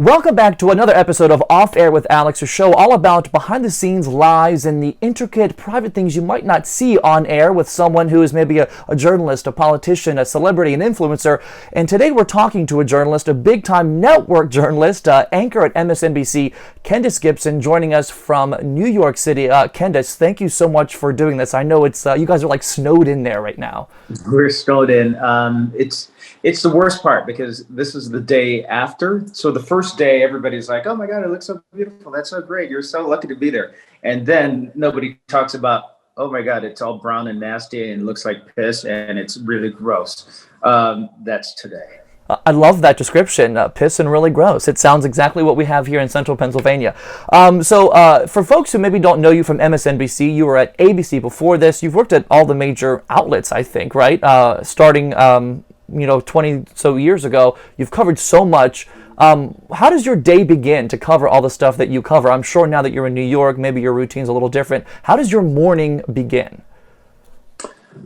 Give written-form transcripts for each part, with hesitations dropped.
Welcome back to another episode of Off Air with Alex, a show all about behind-the-scenes lives and the intricate, private things you might not see on air with someone who is maybe a journalist, a politician, a celebrity, an influencer. And today we're talking to a journalist, a big-time network journalist, anchor at MSNBC, Kendis Gibson, joining us from New York City. Kendis, thank you so much for doing this. I know it's you guys are like snowed in there right now. We're snowed in. It's the worst part because this is the day after. So the first day, everybody's like, "Oh my God, it looks so beautiful. That's so great. You're so lucky to be there." And then nobody talks about, "Oh my God, it's all brown and nasty and looks like piss and it's really gross." That's today. I love that description, piss and really gross. It sounds exactly what we have here in central Pennsylvania. For folks who maybe don't know you from MSNBC, you were at ABC before this. You've worked at all the major outlets, I think, right? Starting 20 so years ago. You've covered so much. How does your day begin to cover all the stuff that you cover? I'm sure now that you're in New York, maybe your routine's a little different. How does your morning begin?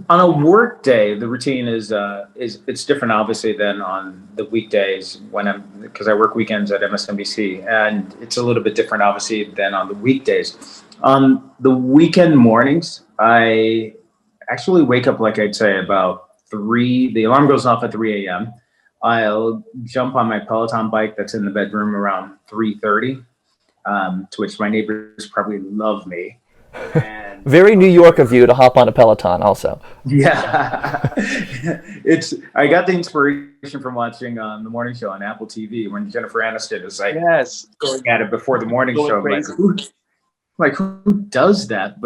On a work day, the routine is it's different, obviously, than on the weekdays because I work weekends at MSNBC, and it's a little bit different, obviously, than on the weekdays. On the weekend mornings, I actually wake up, like I'd say, about 3. The alarm goes off at 3 a.m. I'll jump on my Peloton bike that's in the bedroom around 3:30, to which my neighbors probably love me. And very New York of you to hop on a Peloton also. Yeah. I got the inspiration from watching the morning show on Apple TV when Jennifer Aniston is like going at it before the morning show. Who does that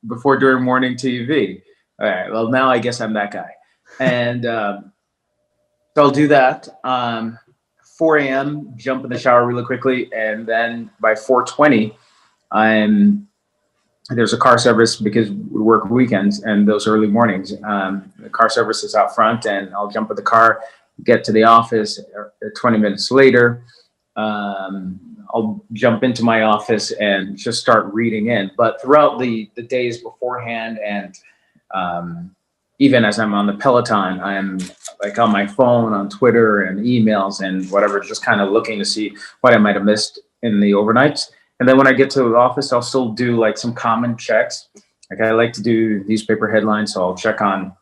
before during morning TV? All right, well, now I guess I'm that guy. And so I'll do that. 4 a.m., jump in the shower really quickly. And then by 4:20, there's a car service because we work weekends and those early mornings. The car service is out front, and I'll jump in the car, get to the office 20 minutes later. I'll jump into my office and just start reading in. But throughout the days beforehand and even as I'm on the Peloton, I'm like on my phone, on Twitter and emails and whatever, just kind of looking to see what I might have missed in the overnights. And then when I get to the office, I'll still do like some common checks. Like I like to do newspaper headlines, so I'll check on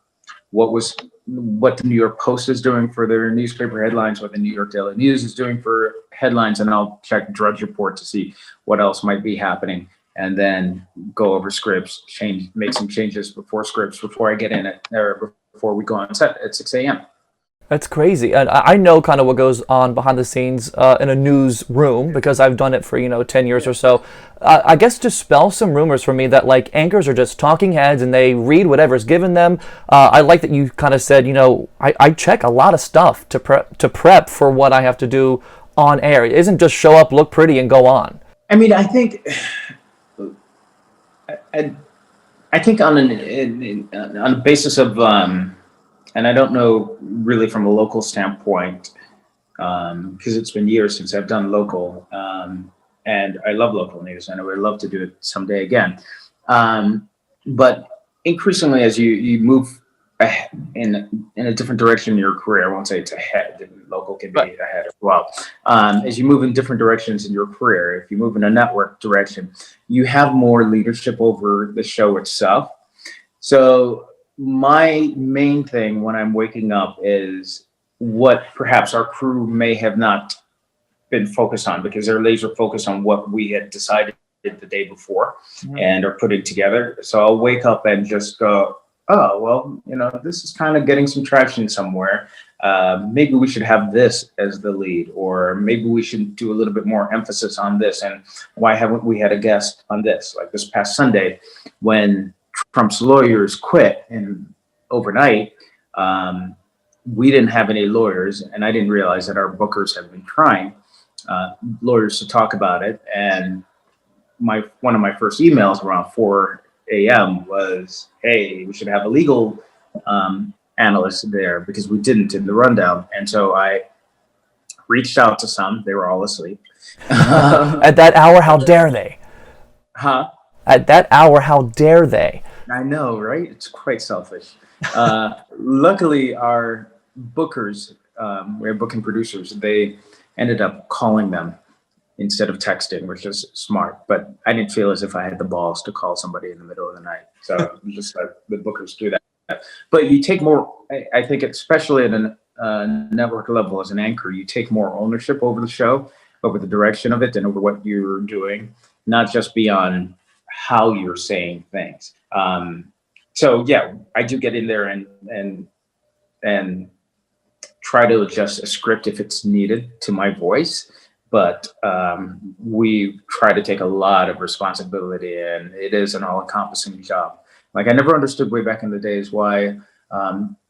what the New York Post is doing for their newspaper headlines, what the New York Daily News is doing for headlines, and I'll check Drudge Report to see what else might be happening. And then go over scripts, make some changes before I get in it, or before we go on set at 6 a.m. That's crazy. And I know kind of what goes on behind the scenes in a newsroom because I've done it for, 10 years or so. I guess dispel some rumors for me that like anchors are just talking heads and they read whatever's given them. I like that you kind of said, I check a lot of stuff to prep for what I have to do on air. It isn't just show up, look pretty, and go on. I mean, I think on a basis of, and I don't know really from a local standpoint, because it's been years since I've done local, and I love local news, and I would love to do it someday again. But increasingly, as you move in a different direction in your career, I won't say it's ahead. Local can be ahead as well. As you move in different directions in your career, if you move in a network direction, you have more leadership over the show itself. So my main thing when I'm waking up is what perhaps our crew may have not been focused on because they're laser focused on what we had decided the day before and are putting together. So I'll wake up and just go, oh, well, this is kind of getting some traction somewhere. Maybe we should have this as the lead, or maybe we should do a little bit more emphasis on this. And why haven't we had a guest on this? Like this past Sunday, when Trump's lawyers quit and overnight, we didn't have any lawyers, and I didn't realize that our bookers have been trying lawyers to talk about it. And one of my first emails around 4 a.m. was, hey, we should have a legal analyst there because we didn't in the rundown. And so I reached out to some. They were all asleep. At that hour, how dare they? Huh? At that hour, how dare they? I know, right? It's quite selfish. Luckily, our bookers, we have booking producers, they ended up calling them instead of texting, which is smart. But I didn't feel as if I had the balls to call somebody in the middle of the night. So just let the bookers do that. But you take more, I think, especially at a network level as an anchor, you take more ownership over the show, over the direction of it, and over what you're doing, not just beyond how you're saying things. So yeah, I do get in there and try to adjust a script if it's needed to my voice. But we try to take a lot of responsibility, and it is an all-encompassing job. Like, I never understood way back in the days why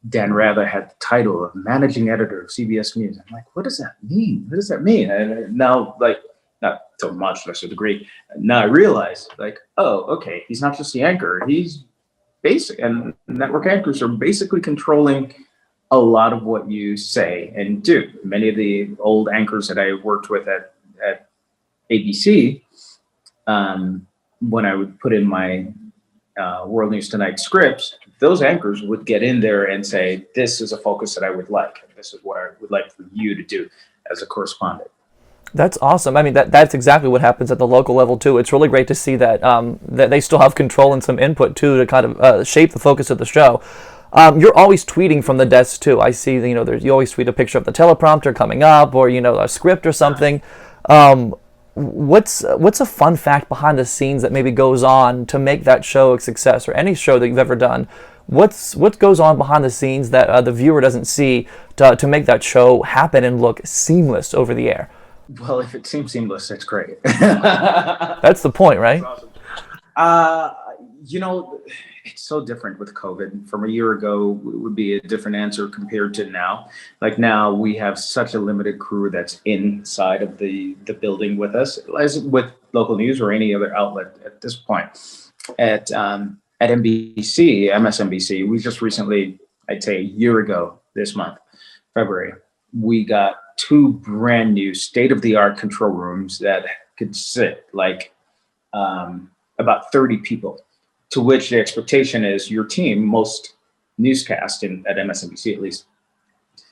Dan Rather had the title of managing editor of CBS News. I'm like, what does that mean? What does that mean? And now, like, not to a much lesser degree, now I realize, like, oh, okay, he's not just the anchor. He's basic, and network anchors are basically controlling a lot of what you say and do. Many of the old anchors that I worked with at ABC, when I would put in my World News Tonight scripts, those anchors would get in there and say, this is a focus that I would like. This is what I would like for you to do as a correspondent. That's awesome. I mean, that's exactly what happens at the local level too. It's really great to see that that they still have control and some input too to kind of shape the focus of the show. You're always tweeting from the desk too. I see, you always tweet a picture of the teleprompter coming up, or a script or something. What's a fun fact behind the scenes that maybe goes on to make that show a success, or any show that you've ever done? What goes on behind the scenes that the viewer doesn't see to make that show happen and look seamless over the air? Well, if it seems seamless, it's great. That's the point, right? Awesome. It's so different with COVID. From a year ago, it would be a different answer compared to now. Like, now we have such a limited crew that's inside of the building with us, as with local news or any other outlet at this point. At NBC, MSNBC, we just recently, I'd say a year ago this month, February, we got 2 brand new state-of-the-art control rooms that could sit like about 30 people. To which the expectation is your team, most newscasts at MSNBC at least,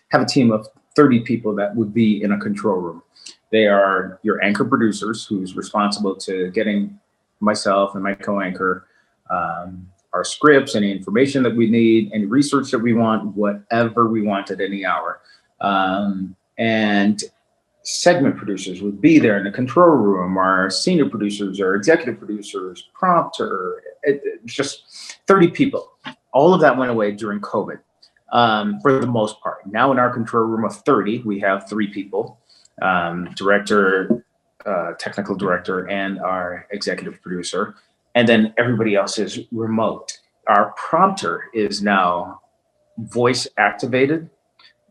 have a team of 30 people that would be in a control room. They are your anchor producers, who's responsible to getting myself and my co-anchor our scripts, any information that we need, any research that we want, whatever we want at any hour. And segment producers would be there in the control room, our senior producers, our executive producers, prompter, just 30 people. All of that went away during COVID for the most part. Now in our control room of 30, we have 3 people, director, technical director, and our executive producer. And then everybody else is remote. Our prompter is now voice activated.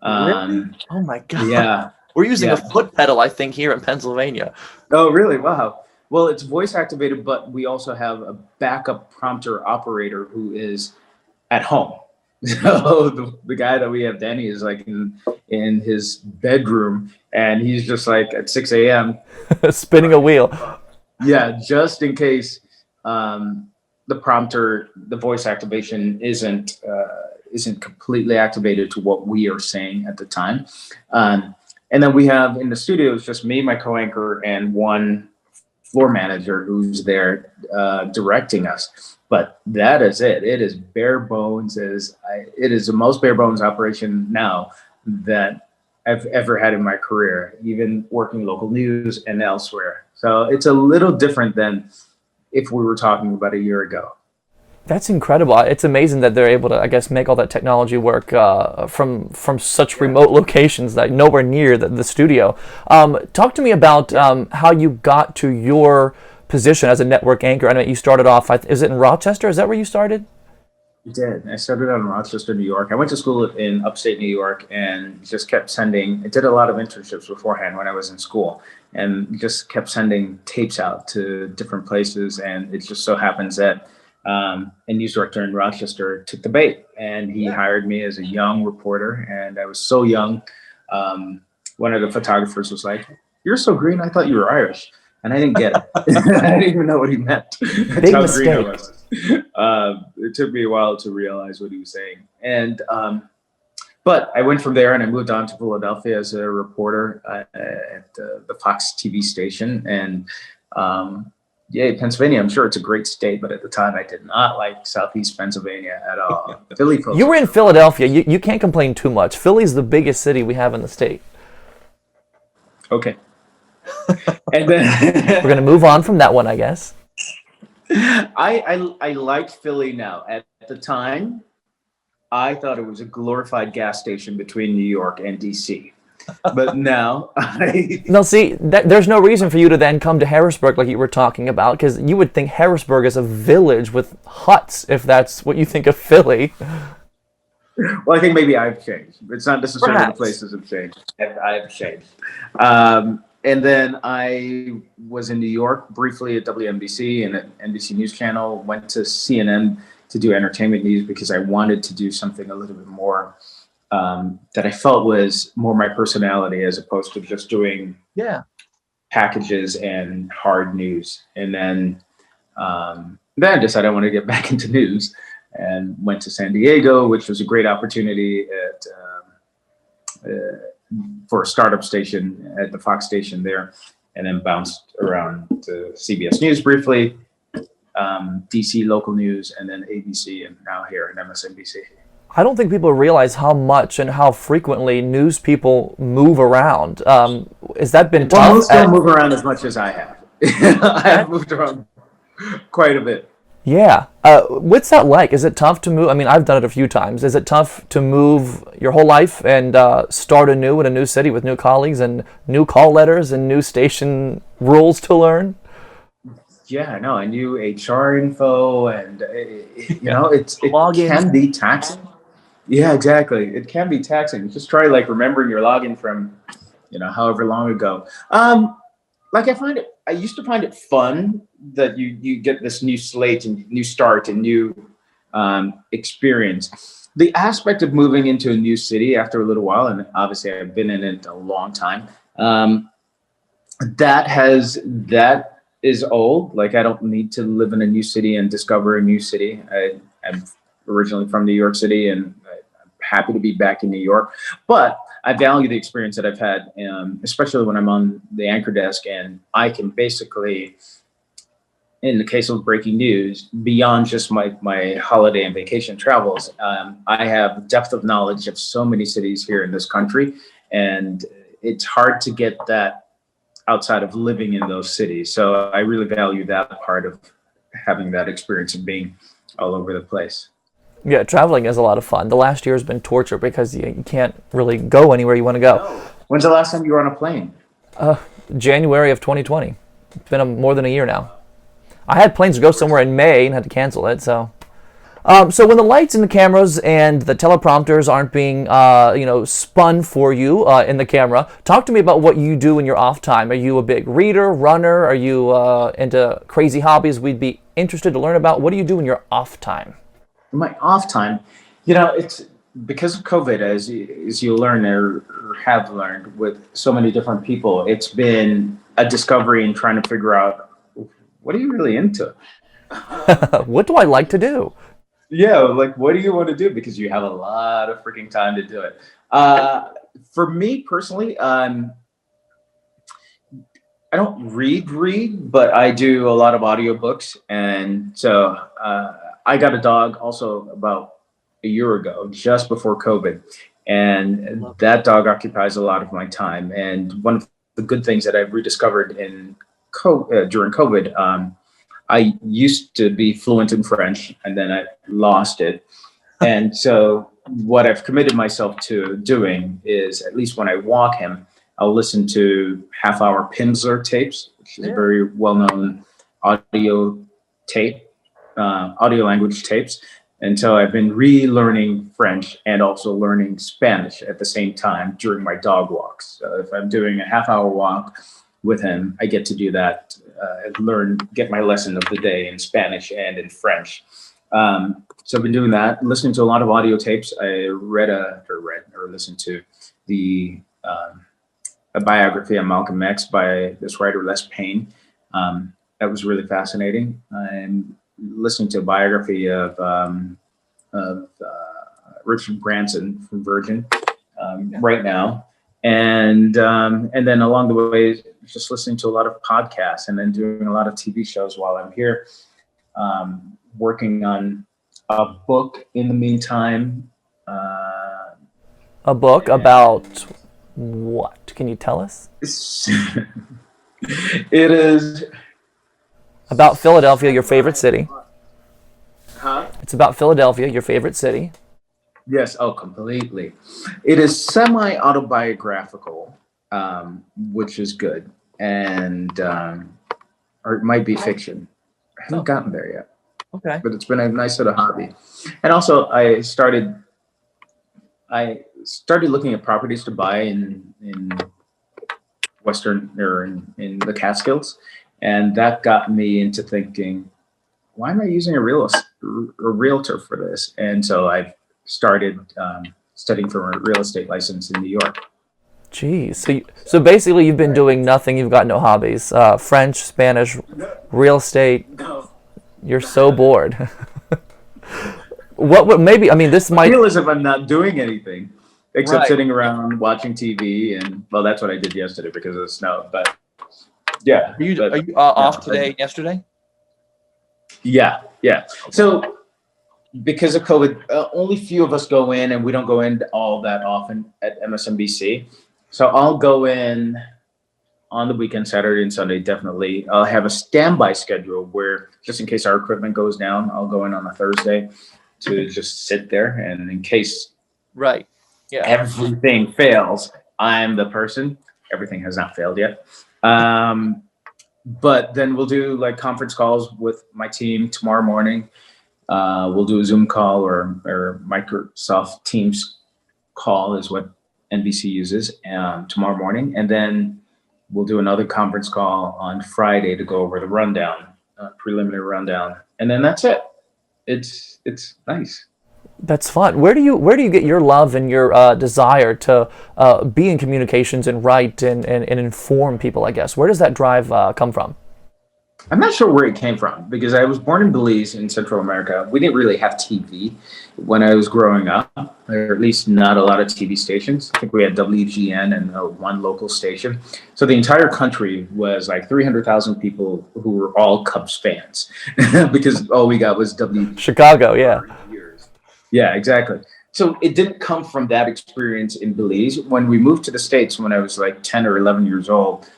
Really? Oh my God. Yeah. We're using a foot pedal, I think, here in Pennsylvania. Oh, really? Wow. Well, it's voice activated, but we also have a backup prompter operator who is at home. So the guy that we have, Danny, is like in his bedroom, and he's just like at 6 a.m. spinning a wheel. Yeah, just in case the prompter, the voice activation isn't completely activated to what we are saying at the time. And then we have in the studio, it's just me, my co-anchor, and one floor manager who's there directing us. But that is it. It is bare bones. It is the most bare bones operation now that I've ever had in my career, even working local news and elsewhere. So it's a little different than if we were talking about a year ago. That's incredible. It's amazing that they're able to, I guess, make all that technology work from such remote locations, that nowhere near the studio. Talk to me about how you got to your position as a network anchor. I know you started off, is it in Rochester? Is that where you started? I did. I started out in Rochester, New York. I went to school in upstate New York and just kept I did a lot of internships beforehand when I was in school, and just kept sending tapes out to different places. And it just so happens that a news director in Rochester took the bait, and he hired me as a young reporter. And I was so young. One of the photographers was like, "You're so green. I thought you were Irish." And I didn't get it. I didn't even know what he meant. That's Big how mistake. green I was. It took me a while to realize what he was saying. And But I went from there and I moved on to Philadelphia as a reporter at the Fox TV station. And yeah, Pennsylvania, I'm sure it's a great state, but at the time I did not like Southeast Pennsylvania at all. Philly folks. You were in Philadelphia. You can't complain too much. Philly's the biggest city we have in the state. Okay. And then we're going to move on from that one, I guess. I like Philly now. At the time, I thought it was a glorified gas station between New York and DC. But now No, see, there's no reason for you to then come to Harrisburg like you were talking about, because you would think Harrisburg is a village with huts if that's what you think of Philly. Well, I think maybe I've changed. It's not necessarily Perhaps. The places have changed. I've changed. And then I was in New York briefly at WNBC and at NBC News Channel, went to CNN to do entertainment news because I wanted to do something a little bit more that I felt was more my personality as opposed to just doing packages and hard news. And then I decided I wanted to get back into news and went to San Diego, which was a great opportunity for a startup station at the Fox station there, and then bounced around to CBS News briefly, DC local news, and then ABC, and now here at MSNBC. I don't think people realize how much and how frequently news people move around. Has that been tough? Well, most don't move around as much as I have. I have moved around quite a bit. Yeah. What's that like? Is it tough to move? I mean, I've done it a few times. Is it tough to move your whole life and start anew in a new city with new colleagues and new call letters and new station rules to learn? Yeah, no, I knew HR info, and it can be taxing. Yeah, exactly. It can be taxing. Just try like remembering your login from, however long ago. Like I used to find it fun that you get this new slate and new start and new experience. The aspect of moving into a new city after a little while, and obviously I've been in it a long time, that is old. Like I don't need to live in a new city and discover a new city. I'm originally from New York City, and I'm happy to be back in New York. But I value the experience that I've had, especially when I'm on the anchor desk, and I can basically, in the case of breaking news, beyond just my holiday and vacation travels, I have depth of knowledge of so many cities here in this country, and it's hard to get that outside of living in those cities. So I really value that part of having that experience of being all over the place. Yeah, traveling is a lot of fun. The last year has been torture because you can't really go anywhere you want to go. When's the last time you were on a plane? January of 2020. It's been more than a year now. I had plans to go somewhere in May and had to cancel it. So when the lights and the cameras and the teleprompters aren't being spun for you in the camera, talk to me about what you do in your off time. Are you a big reader, runner? Are you into crazy hobbies we'd be interested to learn about? What do you do in your off time? My off time, it's because of COVID, as you learn or have learned with so many different people, it's been a discovery and trying to figure out, what are you really into? What do I like to do? Yeah, like what do you want to do? Because you have a lot of freaking time to do it. For me personally, I don't read, but I do a lot of audiobooks. And so I got a dog also about a year ago, just before COVID. And that dog occupies a lot of my time. And one of the good things that I've rediscovered during COVID, I used to be fluent in French, and then I lost it. And so what I've committed myself to doing is, at least when I walk him, I'll listen to half-hour Pimsleur tapes, which is a very well-known audio language tapes. And so I've been relearning French and also learning Spanish at the same time during my dog walks. So if I'm doing a half-hour walk with him, I get to do that, get my lesson of the day in Spanish and in French. So I've been doing that, listening to a lot of audio tapes. I listened to a biography on Malcolm X by this writer, Les Payne. That was really fascinating. I'm listening to a biography of Richard Branson from Virgin right now. And then along the way, just listening to a lot of podcasts and then doing a lot of TV shows while I'm here, working on a book in the meantime. A book about what? Can you tell us? It is about Philadelphia, your favorite city. Huh? It's about Philadelphia, your favorite city. Yes, completely. It is semi-autobiographical, which is good, and or it might be fiction. I haven't gotten there yet. Okay. But it's been a nice little hobby. And also, I started looking at properties to buy in Western or in the Catskills, and that got me into thinking, why am I using a realtor for this? And so I've started studying for a real estate license in New York. Jeez. So basically you've been doing nothing. You've got no hobbies. French, Spanish, real estate. No. You're so bored. What would maybe, I mean, this might... I feel as if I'm not doing anything except Right. sitting around watching TV. And, well, that's what I did yesterday because of the snow. But, yeah. Are you off today and yesterday? Yeah. So because of COVID, only few of us go in, and we don't go in all that often at MSNBC. So I'll go in on the weekend, Saturday and Sunday, definitely. I'll have a standby schedule where just in case our equipment goes down, I'll go in on a Thursday to just sit there. And in case Right. Yeah. everything fails, I'm the person. Everything has not failed yet. But then we'll do like conference calls with my team tomorrow morning. We'll do a Zoom call or Microsoft Teams call is what NBC uses tomorrow morning. And then we'll do another conference call on Friday to go over the rundown, preliminary rundown. And then that's it. It's nice. That's fun. Where do you get your love and your desire to be in communications and write and inform people, I guess? Where does that drive come from? I'm not sure where it came from because I was born in Belize in Central America. We didn't really have TV when I was growing up, or at least not a lot of TV stations. I think we had WGN and one local station. So the entire country was like 300,000 people who were all Cubs fans because all we got was Chicago, yeah. Yeah, exactly. So it didn't come from that experience in Belize. When we moved to the States when I was like 10 or 11 years old,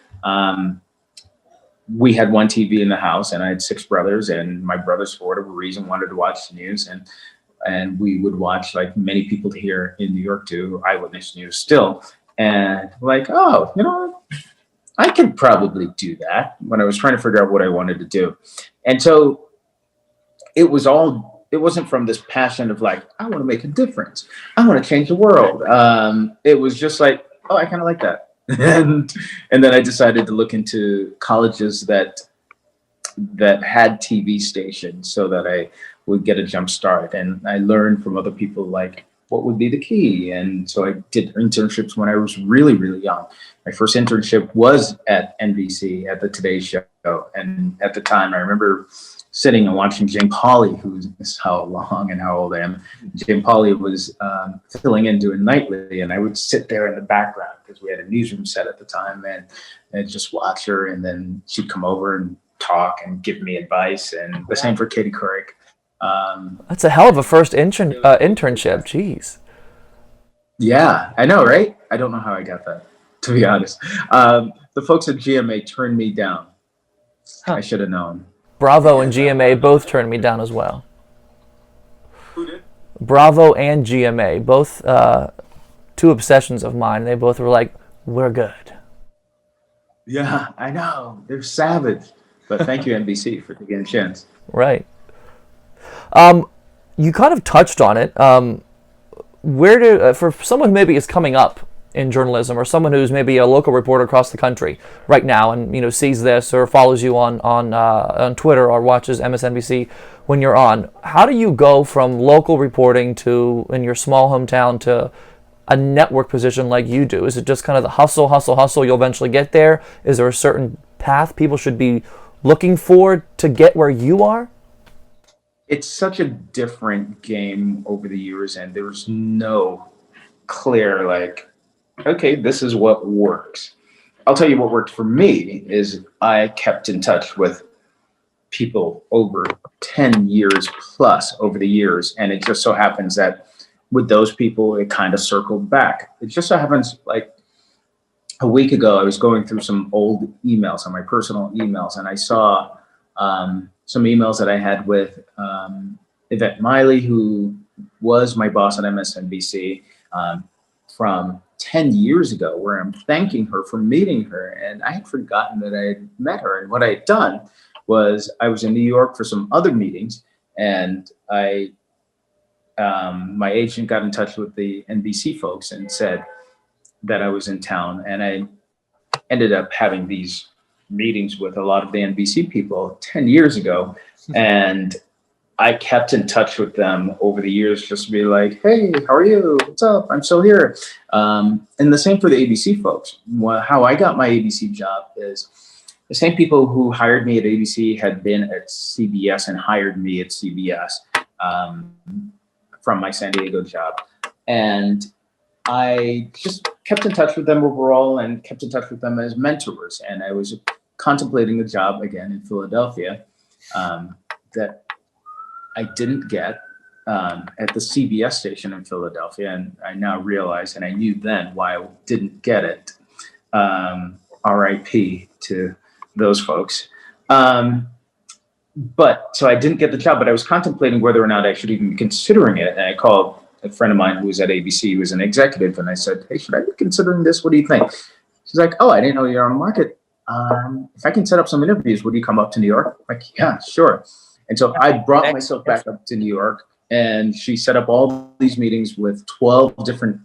we had one TV in the house, and I had 6 brothers, and my brothers, for whatever reason, wanted to watch the news, and we would watch, like many people here in New York do, eyewitness news still, and like, oh, I could probably do that when I was trying to figure out what I wanted to do. And so it wasn't from this passion of like, I want to make a difference, I want to change the world. It was just like, oh, I kind of like that. And then I decided to look into colleges that had TV stations so that I would get a jump start. And I learned from other people like what would be the key. And so I did internships when I was really, really young. My first internship was at NBC at the Today Show. And at the time I remember sitting and watching Jane Pauley, who's how long and how old I am. Jane Pauley was filling in doing Nightly, and I would sit there in the background because we had a newsroom set at the time, and just watch her, and then she'd come over and talk and give me advice, and the same for Katie Couric. That's a hell of a first internship. Jeez. Yeah, I know, right? I don't know how I got that, to be honest. The folks at GMA turned me down. I should have known. Bravo and GMA both turned me down as well. Who did? Bravo and GMA, both 2 obsessions of mine. They both were like, we're good. Yeah, I know. They're savage. But thank you, NBC, for taking a chance. Right. You kind of touched on it. For someone who maybe is coming up in journalism, or someone who's maybe a local reporter across the country right now and sees this or follows you on Twitter or watches MSNBC when you're on, how do you go from local reporting to in your small hometown to a network position like you do? Is it just kind of the hustle, you'll eventually get there? Is there a certain path people should be looking for to get where you are? it's such a different game over the years, and there's no clear, like, okay, this is what works. I'll tell you what worked for me is I kept in touch with people over 10 years plus over the years. And it just so happens that with those people, it kind of circled back. It just so happens, like a week ago, I was going through some old emails on my personal emails, and I saw some emails that I had with Yvette Miley, who was my boss at MSNBC, from 10 years ago, where I'm thanking her for meeting her. And I had forgotten that I had met her. And what I had done was I was in New York for some other meetings, and my agent got in touch with the NBC folks and said that I was in town. And I ended up having these meetings with a lot of the NBC people 10 years ago. And I kept in touch with them over the years, just to be like, hey, how are you? What's up? I'm still here. And the same for the ABC folks. How I got my ABC job is the same people who hired me at ABC had been at CBS and hired me at CBS from my San Diego job. And I just kept in touch with them overall and kept in touch with them as mentors. And I was contemplating a job again in Philadelphia that I didn't get at the CBS station in Philadelphia. And I now realize, and I knew then why I didn't get it. RIP to those folks. But so I didn't get the job, but I was contemplating whether or not I should even be considering it. And I called a friend of mine who was at ABC, who was an executive, and I said, hey, should I be considering this? What do you think? She's like, oh, I didn't know you're on the market. If I can set up some interviews, would you come up to New York? I'm like, yeah, sure. And so I brought myself back up to New York, and she set up all these meetings with 12 different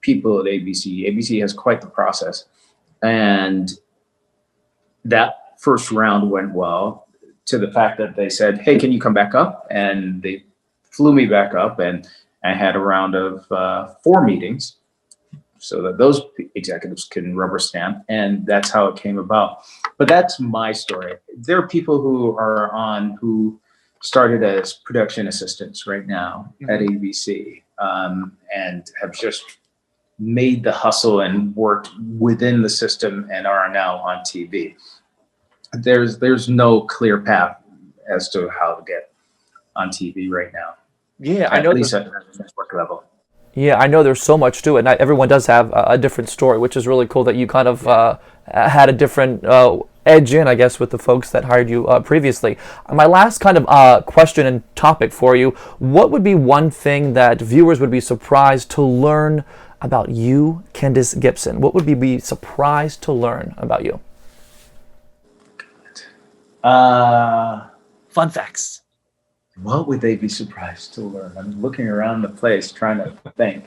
people at ABC. ABC has quite the process. And that first round went well, to the fact that they said, hey, can you come back up? And they flew me back up, and I had a round of 4 meetings so that those executives can rubber stamp. And that's how it came about. But that's my story. There are people who started as production assistants right now at ABC and have just made the hustle and worked within the system and are now on TV. There's no clear path as to how to get on TV right now. Yeah, I know. At least at the network level. Yeah, I know there's so much to it. Not everyone does have a different story, which is really cool that you kind of had a different edge in, I guess, with the folks that hired you previously. My last kind of question and topic for you, what would be one thing that viewers would be surprised to learn about you, Kendis Gibson? What would be surprised to learn about you? Fun facts. What would they be surprised to learn? I'm looking around the place trying to think.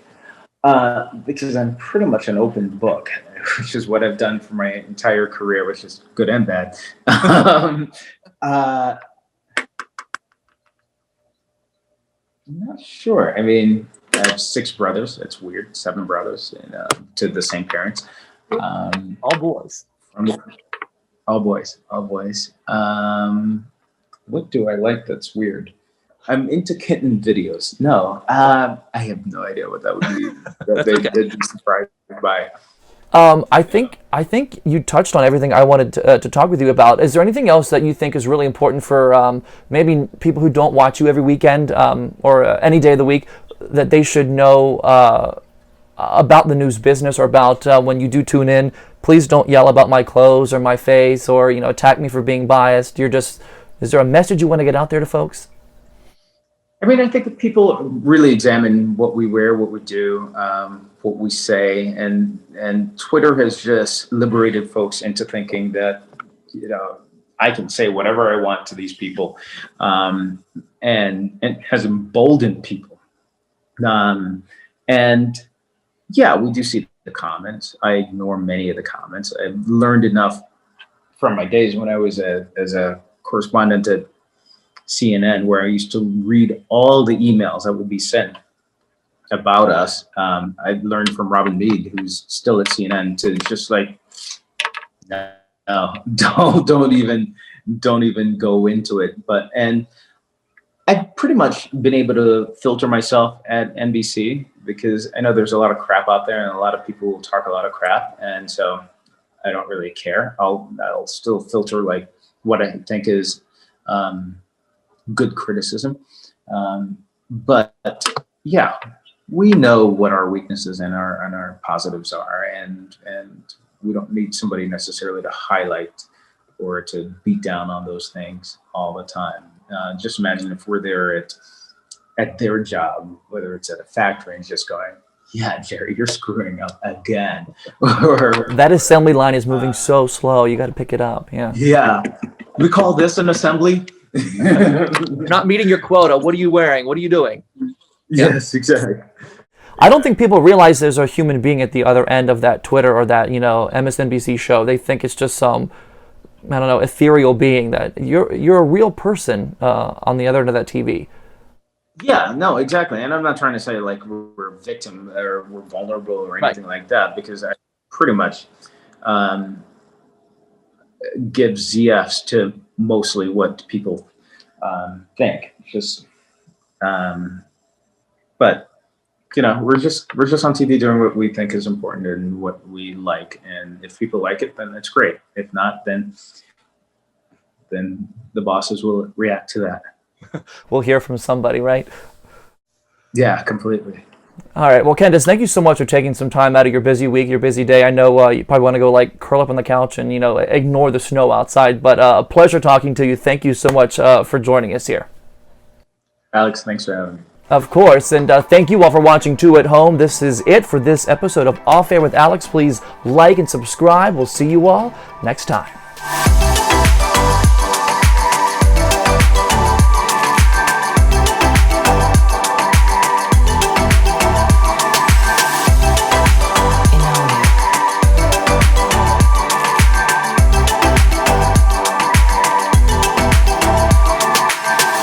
Because I'm pretty much an open book, which is what I've done for my entire career, which is good and bad. I'm not sure. I mean, I have 6 brothers. That's weird. 7 brothers, and, to the same parents. All boys. All boys. What do I like that's weird? I'm into kitten videos. No, I have no idea what that would be. They'd be surprised by. I think you touched on everything I wanted to talk with you about. Is there anything else that you think is really important for maybe people who don't watch you every weekend or any day of the week that they should know about the news business, or about when you do tune in? Please don't yell about my clothes or my face, or attack me for being biased. Is there a message you want to get out there to folks? I mean, I think that people really examine what we wear, what we do, what we say, and Twitter has just liberated folks into thinking that, I can say whatever I want to these people, and has emboldened people. And yeah, we do see the comments. I ignore many of the comments. I've learned enough from my days when I was as a correspondent at CNN, where I used to read all the emails that would be sent about us. I learned from Robin Meade, who's still at CNN, to just like, no, don't even go into it. And I've pretty much been able to filter myself at NBC because I know there's a lot of crap out there and a lot of people will talk a lot of crap. And so I don't really care. I'll still filter like what I think is good criticism. But yeah, we know what our weaknesses and our positives are, and we don't need somebody necessarily to highlight or to beat down on those things all the time. Just imagine if we're there at their job, whether it's at a factory, and just going, "Yeah, Jerry, you're screwing up again." Or That assembly line is moving so slow. You got to pick it up. Yeah. yeah, we call this an assembly. You're not meeting your quota. What are you wearing? What are you doing? Yes, exactly. I don't think people realize there's a human being at the other end of that Twitter or that, MSNBC show. They think it's just some, I don't know, ethereal being. That you're a real person on the other end of that TV. Yeah, no, exactly. And I'm not trying to say like we're a victim or we're vulnerable or anything like that, because I pretty much give ZFs to mostly what people think. Just, but we're just on TV doing what we think is important and what we like. And if people like it, then that's great. If not, then the bosses will react to that. We'll hear from somebody, right? Yeah, completely. All right. Well, Kendis, thank you so much for taking some time out of your busy week, your busy day. I know you probably want to go curl up on the couch and ignore the snow outside. But a pleasure talking to you. Thank you so much for joining us here. Alex, thanks for having me. Of course, and thank you all for watching too at home. This is it for this episode of Off Air with Alex. Please like and subscribe. We'll see you all next time.